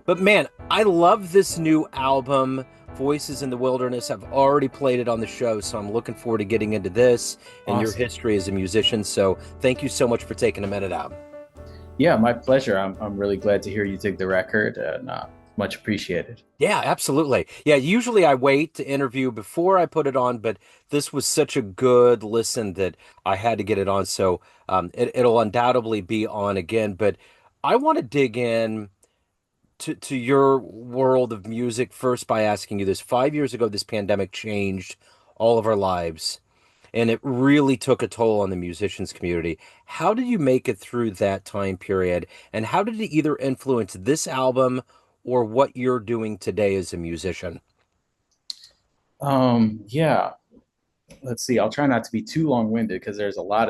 But man, I love this new album, Voices in the Wilderness. I've already played it on the show, so I'm looking forward to getting into this and your Awesome. history as a musician. So thank you so much for taking a minute out. Yeah, my pleasure. I'm really glad to hear you dig the record and much appreciated. Yeah, absolutely. Yeah, usually I wait to interview before I put it on, but this was such a good listen that I had to get it on. So it'll undoubtedly be on again. But I want to dig in to your world of music first by asking you this. 5 years ago, this pandemic changed all of our lives, and it really took a toll on the musicians community. How did you make it through that time period, and how did it either influence this album or what you're doing today as a musician? Yeah, let's see. I'll try not to be too long-winded because there's a lot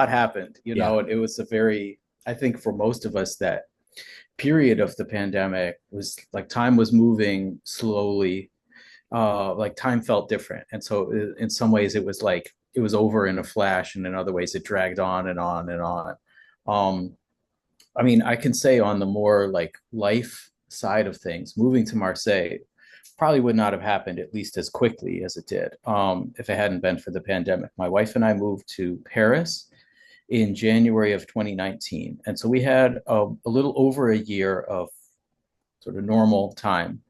happened. Yeah. It was a very, I think for most of us, that period of the pandemic was like time was moving slowly. Like time felt different, and so in some ways it was like it was over in a flash, and in other ways it dragged on and on and on. Um, I mean, I can say on the more like life side of things, moving to Marseille probably would not have happened at least as quickly as it did if it hadn't been for the pandemic. My wife and I moved to Paris in January of 2019. And so we had a little over a year of sort of normal time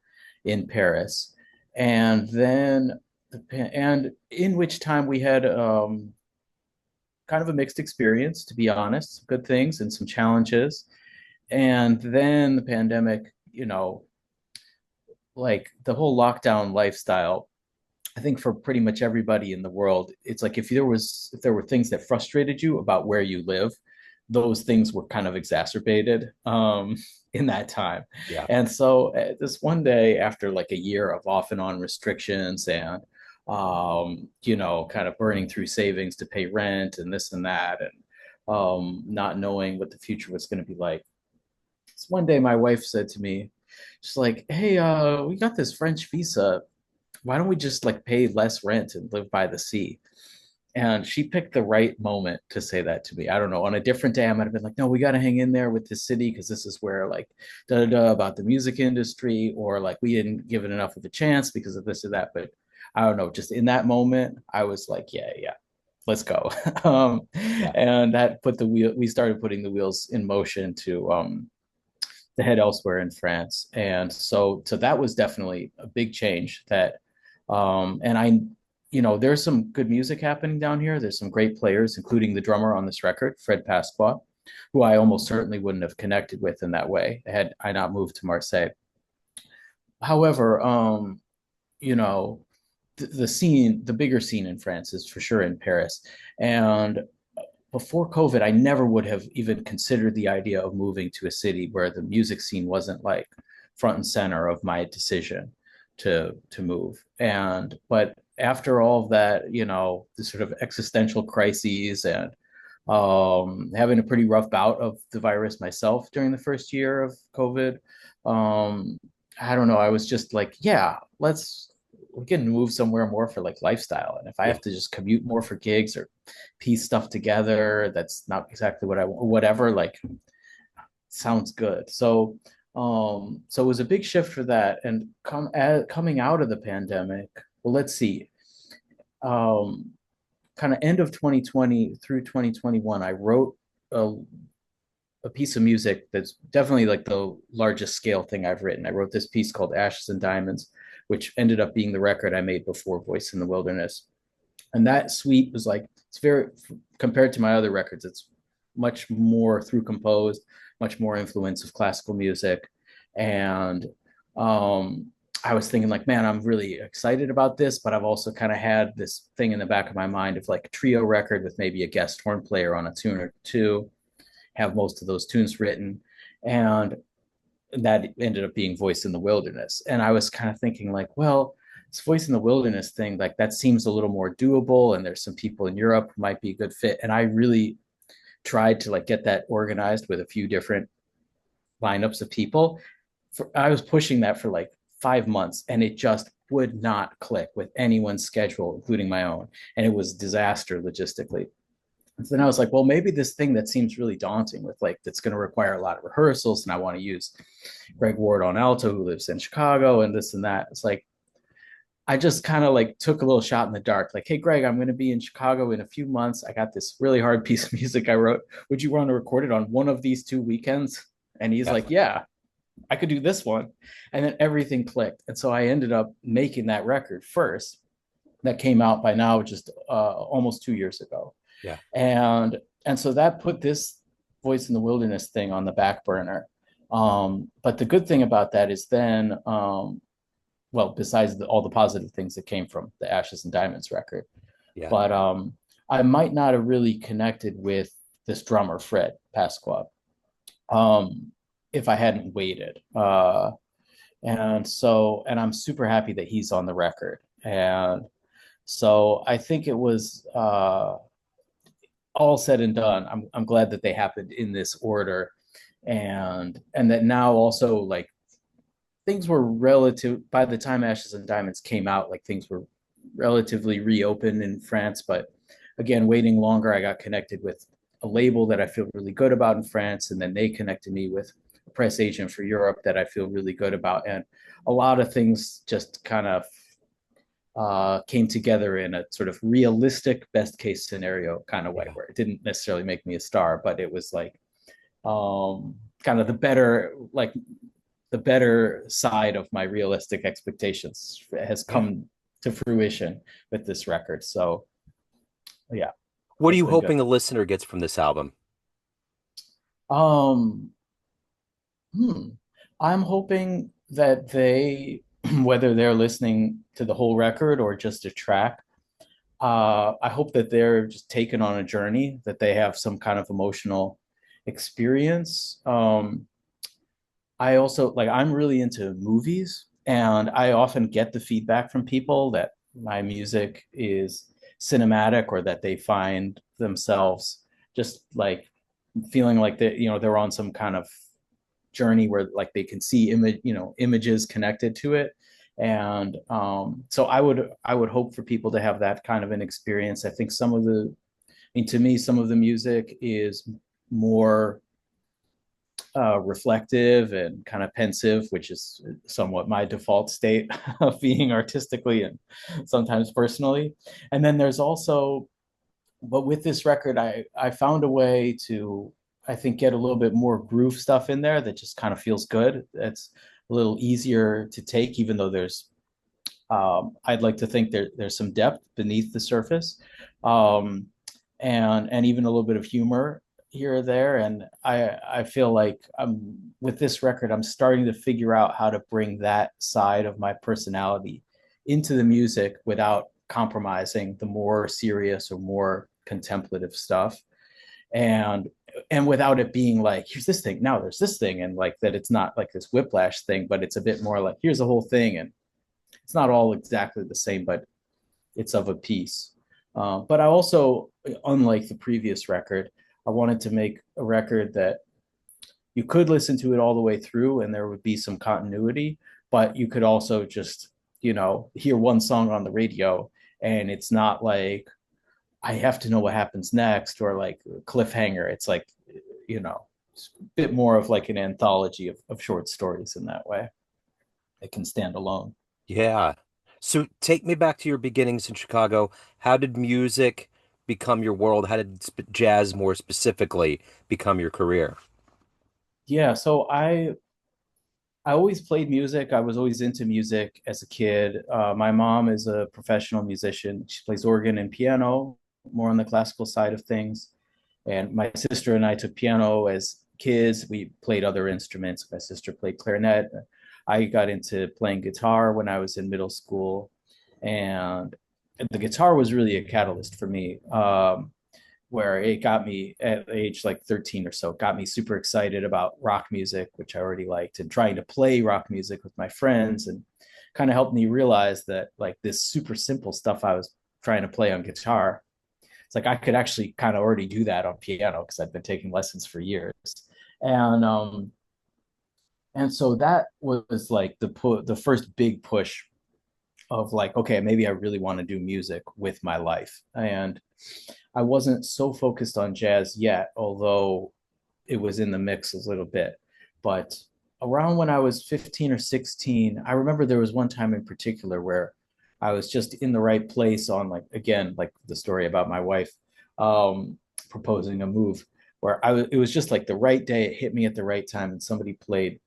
in Paris. And then, and in which time we had kind of a mixed experience, to be honest, some good things and some challenges. And then the pandemic, like the whole lockdown lifestyle, I think for pretty much everybody in the world, it's like if there were things that frustrated you about where you live, those things were kind of exacerbated in that time. Yeah. And so this one day after like a year of off and on restrictions and kind of burning through savings to pay rent and this and that and not knowing what the future was going to be like. So one day my wife said to me, she's like, "Hey, we got this French visa. Why don't we just like pay less rent and live by the sea?" And she picked the right moment to say that to me. I don't know. On a different day, I might have been like, "No, we got to hang in there with the city because this is where like da da da about the music industry, or like we didn't give it enough of a chance because of this or that." But I don't know. Just in that moment, I was like, "Yeah, yeah, let's go." Yeah. And that put the wheel. We started putting the wheels in motion to head elsewhere in France. And so that was definitely a big change that, and there's some good music happening down here. There's some great players, including the drummer on this record, Fred Pasqua, who I almost certainly wouldn't have connected with in that way had I not moved to Marseille. However, you know, the bigger scene in France is for sure in Paris. And before COVID, I never would have even considered the idea of moving to a city where the music scene wasn't like front and center of my decision to move. And but after all of that, the sort of existential crises and having a pretty rough bout of the virus myself during the first year of COVID, um, I don't know. I was just like, yeah, we can move somewhere more for like lifestyle. And if I Yeah. have to just commute more for gigs or piece stuff together, that's not exactly what I want, whatever, like sounds good. So it was a big shift for that. And coming out of the pandemic, well, let's see. Um, Kind of end of 2020 through 2021, I wrote a, a piece of music that's definitely like the largest scale thing I've written. I wrote this piece called Ashes and Diamonds, which ended up being the record I made before Voice in the Wilderness. And that suite was like, it's very, compared to my other records, it's much more through composed, much more influence of classical music. And um, I was thinking like, man, I'm really excited about this, but I've also kind of had this thing in the back of my mind of like a trio record with maybe a guest horn player on a tune or two, have most of those tunes written. And that ended up being Voice in the Wilderness. And I was kind of thinking, like, well, this Voice in the Wilderness thing, like that seems a little more doable. And there's some people in Europe who might be a good fit. And I really tried to like get that organized with a few different lineups of people. I was pushing that for like 5 months and it just would not click with anyone's schedule, including my own. And it was disaster logistically. And so then I was like, well, maybe this thing that seems really daunting with like that's going to require a lot of rehearsals, and I want to use Greg Ward on alto, who lives in Chicago, and this and that. It's like I just kind of like took a little shot in the dark, like, hey, Greg, I'm going to be in Chicago in a few months. I got this really hard piece of music I wrote. Would you want to record it on one of these 2 weekends? And he's Yeah. like, yeah, I could do this one. And then everything clicked. And so I ended up making that record first. That came out by now just almost 2 years ago. Yeah. And so that put this Voice in the Wilderness thing on the back burner. But the good thing about that is then, well, besides all the positive things that came from the Ashes and Diamonds record, Yeah. but I might not have really connected with this drummer, Fred Pasqua, um, if I hadn't waited. And I'm super happy that he's on the record. And so I think it was all said and done. I'm glad that they happened in this order, and that now also like things were relative by the time Ashes and Diamonds came out, like things were relatively reopened in France. But again, waiting longer, I got connected with a label that I feel really good about in France, and then they connected me with a press agent for Europe that I feel really good about, and a lot of things just kind of came together in a sort of realistic best case scenario kind of way, Yeah. where it didn't necessarily make me a star, but it was like kind of the better side of my realistic expectations has Yeah. come to fruition with this record. So yeah, What are it's you been good. hoping the listener gets from this album? Um, hmm. I'm hoping that they, whether they're listening to the whole record or just a track, I hope that they're just taken on a journey, that they have some kind of emotional experience. I also like, I'm really into movies, and I often get the feedback from people that my music is cinematic, or that they find themselves just like feeling like they're on some kind of journey where like they can see images connected to it. And so I would hope for people to have that kind of an experience. I think to me, some of the music is more reflective and kind of pensive, which is somewhat my default state of being artistically and sometimes personally. And then there's also, but with this record, I found a way to, I think, get a little bit more groove stuff in there that just kind of feels good. It's a little easier to take, even though I'd like to think there's some depth beneath the surface, um, and even a little bit of humor here or there. And I feel like I'm with this record, I'm starting to figure out how to bring that side of my personality into the music without compromising the more serious or more contemplative stuff, and and without it being like, here's this thing, now there's this thing, and like that it's not like this whiplash thing, but it's a bit more like, here's the whole thing, and it's not all exactly the same, but it's of a piece. But I also, unlike the previous record, I wanted to make a record that you could listen to it all the way through and there would be some continuity, but you could also just, hear one song on the radio, and it's not like I have to know what happens next, or like cliffhanger. It's like, it's a bit more of like an anthology of short stories in that way. It can stand alone. Yeah. So take me back to your beginnings in Chicago. How did music become your world? How did jazz more specifically become your career? Yeah, so I always played music. I was always into music as a kid. My mom is a professional musician. She plays organ and piano, more on the classical side of things. And my sister and I took piano as kids. We played other instruments. My sister played clarinet. I got into playing guitar when I was in middle school. And the guitar was really a catalyst for me. Where it got me at age like 13 or so, got me super excited about rock music, which I already liked, and trying to play rock music with my friends, and kind of helped me realize that like this super simple stuff I was trying to play on guitar, it's like I could actually kind of already do that on piano because I've been taking lessons for years. And um and so that was like the first big push of like, okay, maybe I really want to do music with my life. And I wasn't so focused on jazz yet, although it was in the mix a little bit. But around when I was 15 or 16, I remember there was one time in particular where I was just in the right place on, like, again, like the story about my wife um, proposing a move, where it was just like the right day. It hit me at the right time, and somebody played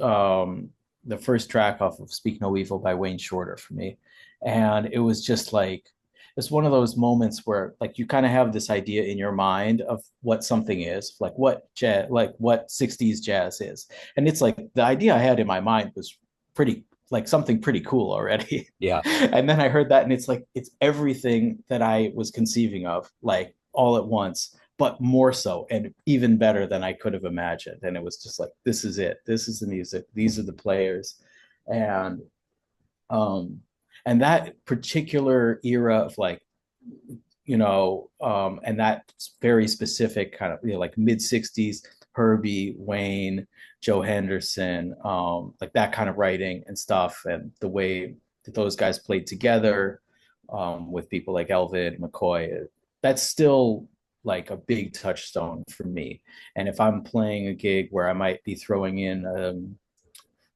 um, the first track off of Speak No Evil by Wayne Shorter for me. And it was just like, it's one of those moments where like you kind of have this idea in your mind of what something is, like what jazz, like what 60s jazz is. And it's like the idea I had in my mind was pretty like something pretty cool already. Yeah. And then I heard that and it's like it's everything that I was conceiving of, like all at once, but more so and even better than I could have imagined. And it was just like, this is it. This is the music. These are the players. And um and that particular era of like, and that very specific kind of, like mid 60s, Herbie, Wayne, Joe Henderson, like that kind of writing and stuff, and the way that those guys played together with people like Elvin McCoy, that's still like a big touchstone for me. And if I'm playing a gig where I might be throwing in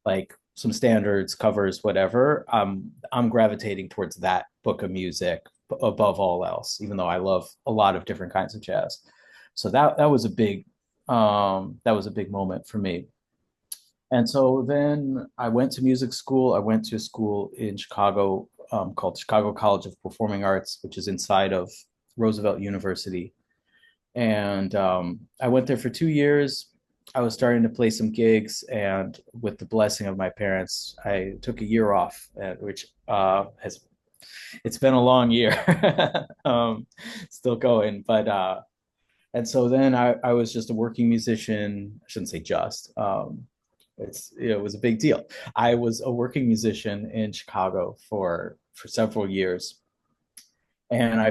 like some standards, covers, whatever, I'm gravitating towards that book of music above all else, even though I love a lot of different kinds of jazz. So that was a big moment for me. And so then I went to music school. I went to a school in Chicago called Chicago College of Performing Arts, which is inside of Roosevelt University. And I went there for 2 years. I was starting to play some gigs, and with the blessing of my parents, I took a year off, which has it's been a long year, still going. But and so then I was just a working musician. I shouldn't say just. It was a big deal. I was a working musician in Chicago for several years, and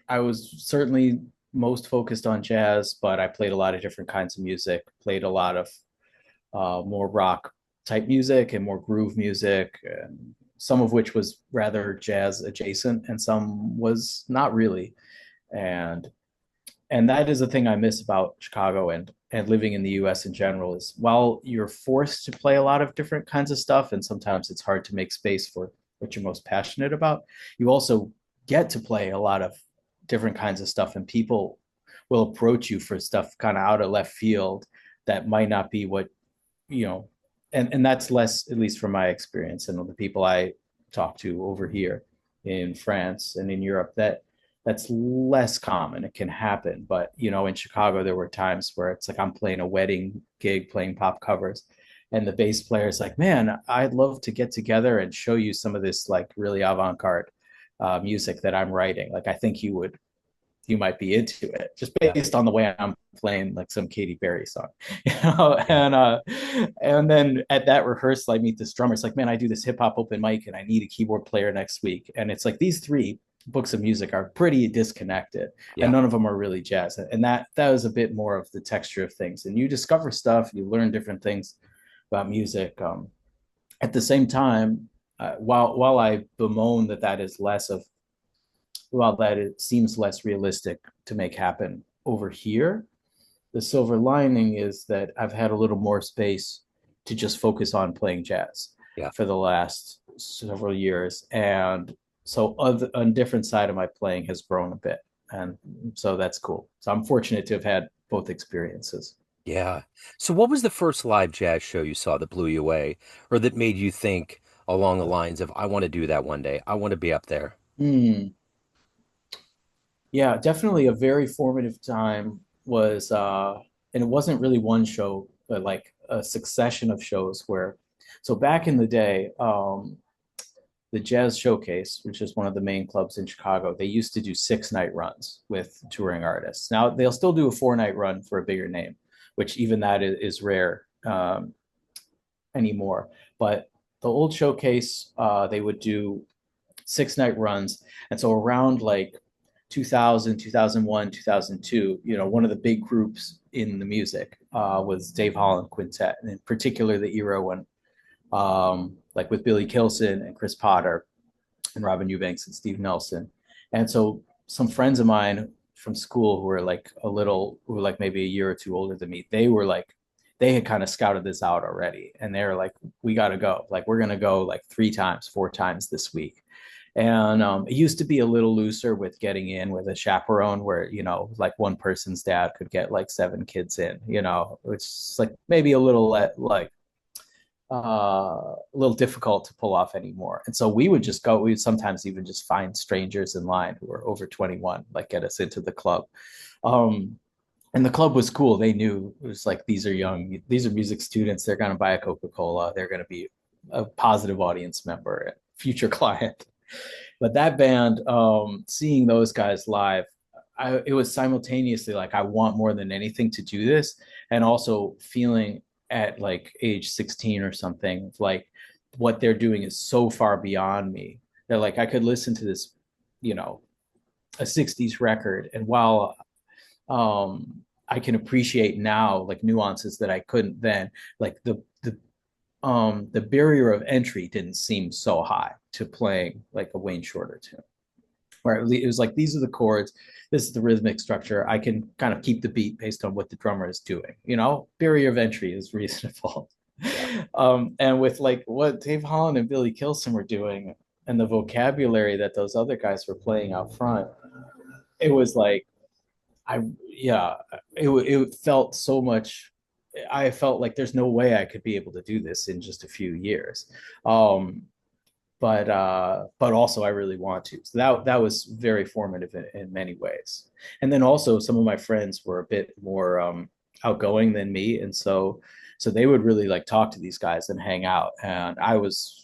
I was certainly most focused on jazz, but I played a lot of different kinds of music, played a lot of more rock type music and more groove music, and some of which was rather jazz adjacent and some was not really. And that is the thing I miss about Chicago and living in the US in general is while you're forced to play a lot of different kinds of stuff and sometimes it's hard to make space for what you're most passionate about, you also get to play a lot of different kinds of stuff and people will approach you for stuff kind of out of left field that might not be what, you know, and that's less, at least from my experience and the people I talk to over here in France and in Europe, that's less common. It can happen, but in Chicago there were times where it's like I'm playing a wedding gig, playing pop covers, and the bass player is like, "Man, I'd love to get together and show you some of this like really avant-garde music that I'm writing. Like, I think you might be into it just Yeah. based on the way I'm playing like some Katy Perry song, Yeah. and then at that rehearsal, I meet this drummer. It's like, man, I do this hip hop open mic and I need a keyboard player next week. And it's like these three books of music are pretty disconnected and Yeah. none of them are really jazz. And that was a bit more of the texture of things. And you discover stuff, you learn different things about music. At the same time, while I bemoan that is less of while that it seems less realistic to make happen over here, the silver lining is that I've had a little more space to just focus on playing jazz Yeah. for the last several years. And so a different side of my playing has grown a bit. And so that's cool. So I'm fortunate to have had both experiences. Yeah. So what was the first live jazz show you saw that blew you away or that made you think along the lines of, I want to do that one day. I want to be up there. Hmm. Yeah, definitely a very formative time was and it wasn't really one show, but like a succession of shows where so back in the day, the Jazz Showcase, which is one of the main clubs in Chicago, they used to do 6 night runs with touring artists. Now they'll still do a 4 night run for a bigger name, which even that is rare anymore. But the old showcase, they would do 6 night runs. And so around like 2000, 2001, 2002, one of the big groups in the music was Dave Holland Quintet, and in particular the era when like with Billy Kilson and Chris Potter and Robin Eubanks and Steve Nelson. And so some friends of mine from school who were like who were like maybe a year or two older than me, they were like, they had kind of scouted this out already. And they were like, we got to go. Like, we're going to go like 3 times, 4 times this week. And it used to be a little looser with getting in with a chaperone where, like one person's dad could get like 7 kids in, which is like maybe a little like a little difficult to pull off anymore. And so we would just go, we would sometimes even just find strangers in line who were over 21, like get us into the club. Um, and the club was cool. They knew it was like, these are music students. They're going to buy a Coca-Cola. They're going to be a positive audience member, and future client. But that band, seeing those guys live, it was simultaneously like, I want more than anything to do this. And also feeling at like age 16 or something, like what they're doing is so far beyond me. They're like, I could listen to this, a 60s record. And while I can appreciate now like nuances that I couldn't then, like the barrier of entry didn't seem so high to playing like a Wayne Shorter tune, where it was like, these are the chords, this is the rhythmic structure. I can kind of keep the beat based on what the drummer is doing. Barrier of entry is reasonable. Yeah. And with like what Dave Holland and Billy Kilson were doing and the vocabulary that those other guys were playing out front, it was like, yeah, it felt so much. I felt like there's no way I could be able to do this in just a few years. But also I really want to. So that was very formative in many ways. And then also some of my friends were a bit more outgoing than me, and so they would really like talk to these guys and hang out. And I was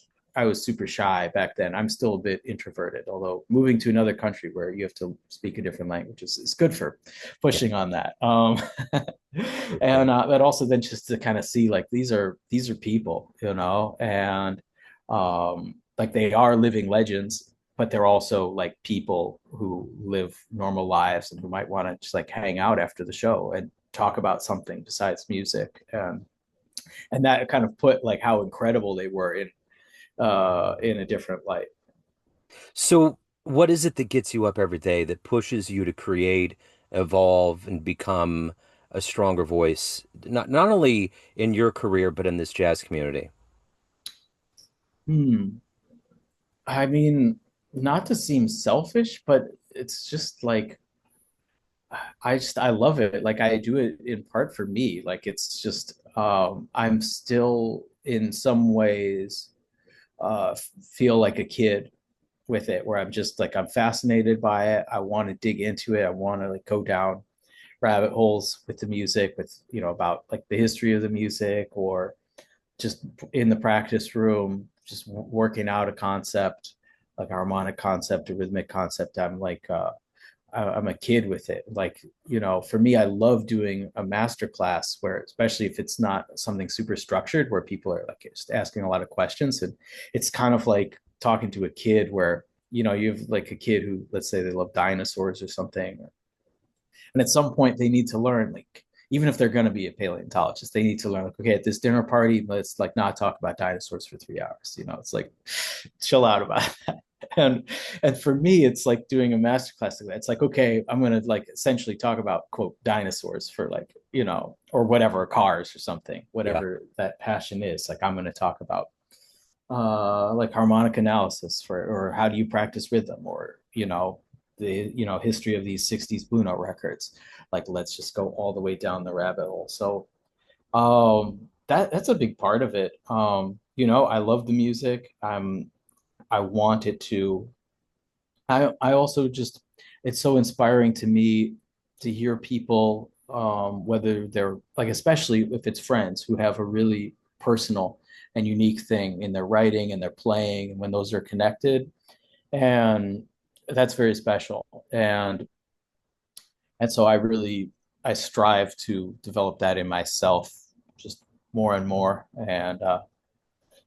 super shy back then. I'm still a bit introverted, although moving to another country where you have to speak a different language is good for Yeah. pushing on that. Yeah. And but also then just to kind of see like, these are people, and like they are living legends, but they're also like people who live normal lives and who might want to just like hang out after the show and talk about something besides music. And that kind of put like how incredible they were in a different light. So, what is it that gets you up every day that pushes you to create, evolve, and become a stronger voice, not only in your career, but in this jazz community? Hmm. I mean, not to seem selfish, but it's just like, I love it. Like I do it in part for me. Like it's just I'm still in some ways feel like a kid with it, where I'm just like, I'm fascinated by it. I want to dig into it. I want to like go down rabbit holes with the music, with about like the history of the music, or just in the practice room, just working out a concept, like a harmonic concept, a rhythmic concept. I'm like I'm a kid with it. Like, for me, I love doing a master class where, especially if it's not something super structured, where people are like just asking a lot of questions. And it's kind of like talking to a kid where, you have like a kid who, let's say they love dinosaurs or something. And at some point they need to learn, like, even if they're going to be a paleontologist, they need to learn, like, okay, at this dinner party, let's like not talk about dinosaurs for 3 hours. It's like, chill out about that. And for me, it's like doing a masterclass like that. It's like, okay, I'm gonna like essentially talk about quote dinosaurs for like, or whatever, cars or something, Yeah. whatever that passion is. Like I'm gonna talk about like harmonic analysis for, or how do you practice rhythm, or the history of these 60s Blue Note records. Like let's just go all the way down the rabbit hole. So that's a big part of it. I love the music. I want it to. I also just, it's so inspiring to me to hear people, whether they're like, especially if it's friends who have a really personal and unique thing in their writing and their playing, and when those are connected, and that's very special. And so I strive to develop that in myself just more and more. And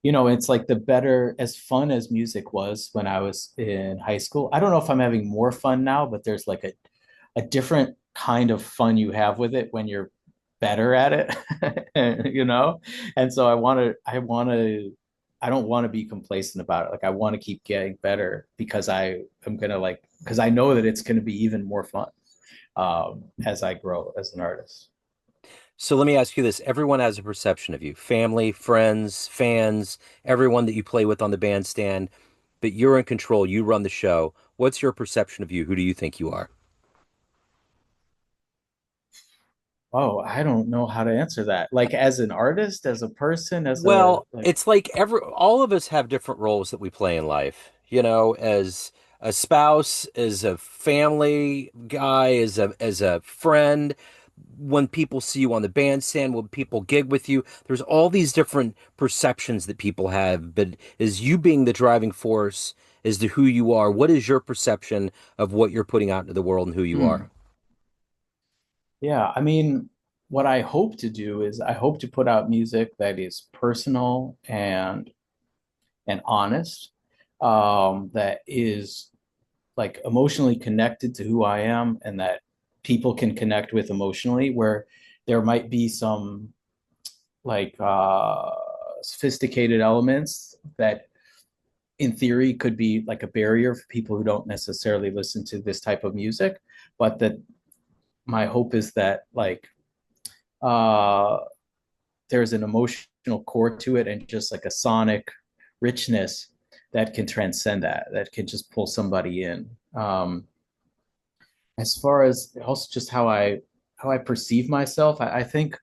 it's like, the better, as fun as music was when I was in high school, I don't know if I'm having more fun now, but there's like a different kind of fun you have with it when you're better at it. you know And so I want to I don't want to be complacent about it. Like I want to keep getting better because I am gonna like because I know that it's gonna be even more fun as I grow as an artist. So let me ask you this. Everyone has a perception of you, family, friends, fans, everyone that you play with on the bandstand, but you're in control. You run the show. What's your perception of you? Who do you think you are? Oh, I don't know how to answer that. Like as an artist, as a person, as a Well, like. it's like all of us have different roles that we play in life. As a spouse, as a family guy, as a friend, when people see you on the bandstand, when people gig with you, there's all these different perceptions that people have. But as you being the driving force as to who you are, what is your perception of what you're putting out into the world and who you are? Hmm. Yeah, I mean, what I hope to do is I hope to put out music that is personal and honest, that is like emotionally connected to who I am and that people can connect with emotionally, where there might be some like sophisticated elements that in theory could be like a barrier for people who don't necessarily listen to this type of music, but that my hope is that like uh there's an emotional core to it and just like a sonic richness that can transcend that can just pull somebody in. As far as also just how I perceive myself, I think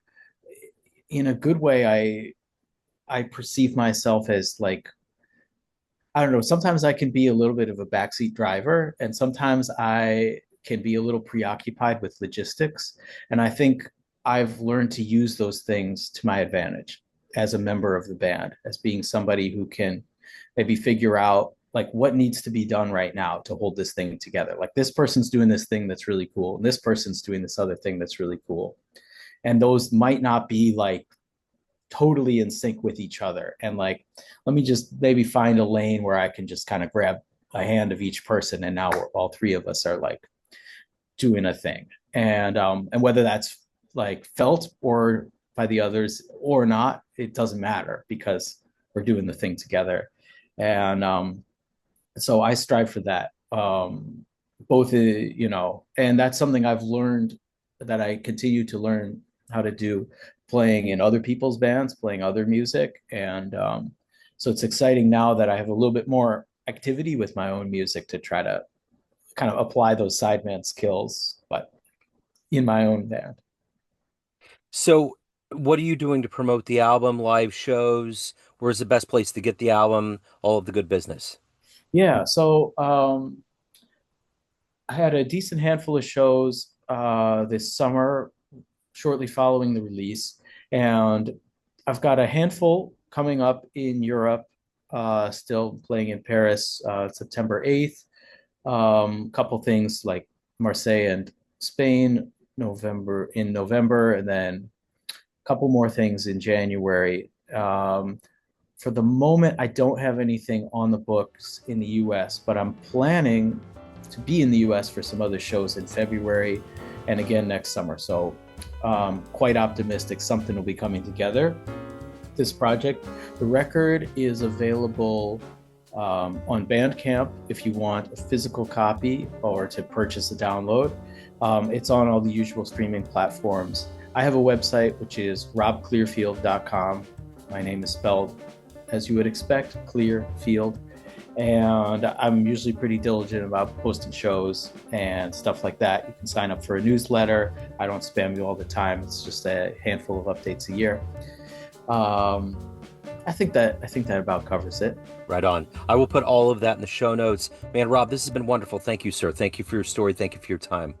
in a good way I perceive myself as like I don't know, sometimes I can be a little bit of a backseat driver and sometimes I can be a little preoccupied with logistics, and I think I've learned to use those things to my advantage as a member of the band, as being somebody who can maybe figure out like what needs to be done right now to hold this thing together. Like this person's doing this thing that's really cool, and this person's doing this other thing that's really cool. And those might not be like totally in sync with each other. And like, let me just maybe find a lane where I can just kind of grab a hand of each person, and now all three of us are like doing a thing. And whether that's like felt or by the others or not, it doesn't matter because we're doing the thing together. And so I strive for that. Both, and that's something I've learned that I continue to learn how to do, playing in other people's bands, playing other music. And so it's exciting now that I have a little bit more activity with my own music to try to kind of apply those sideman skills, but in my own band. So, what are you doing to promote the album, live shows? Where's the best place to get the album? All of the good business. Yeah, so I had a decent handful of shows this summer, shortly following the release, and I've got a handful coming up in Europe. Still playing in Paris, September 8th. Couple things like Marseille and Spain, November, and then a couple more things in January. For the moment, I don't have anything on the books in the US, but I'm planning to be in the US for some other shows in February and again next summer. So quite optimistic something will be coming together. This project, the record is available on Bandcamp if you want a physical copy or to purchase a download. It's on all the usual streaming platforms. I have a website, which is robclearfield.com. My name is spelled as you would expect, Clearfield. And I'm usually pretty diligent about posting shows and stuff like that. You can sign up for a newsletter. I don't spam you all the time. It's just a handful of updates a year. I think that about covers it. Right on. I will put all of that in the show notes. Man, Rob, this has been wonderful. Thank you, sir. Thank you for your story. Thank you for your time.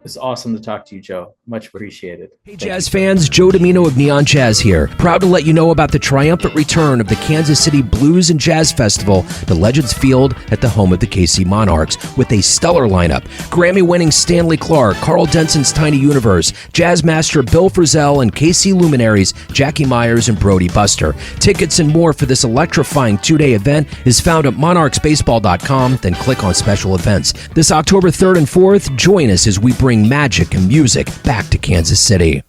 It's awesome to talk to you, Joe. Much appreciated. Hey, Thank jazz you. fans, Joe Domino of Neon Jazz here. Proud to let you know about the triumphant return of the Kansas City Blues and Jazz Festival to Legends Field at the home of the KC Monarchs with a stellar lineup. Grammy-winning Stanley Clarke, Carl Denson's Tiny Universe, jazz master Bill Frisell, and KC luminaries Jackie Myers and Brody Buster. Tickets and more for this electrifying two-day event is found at monarchsbaseball.com, then click on special events. This October 3rd and 4th, join us as we bring magic and music back to Kansas City.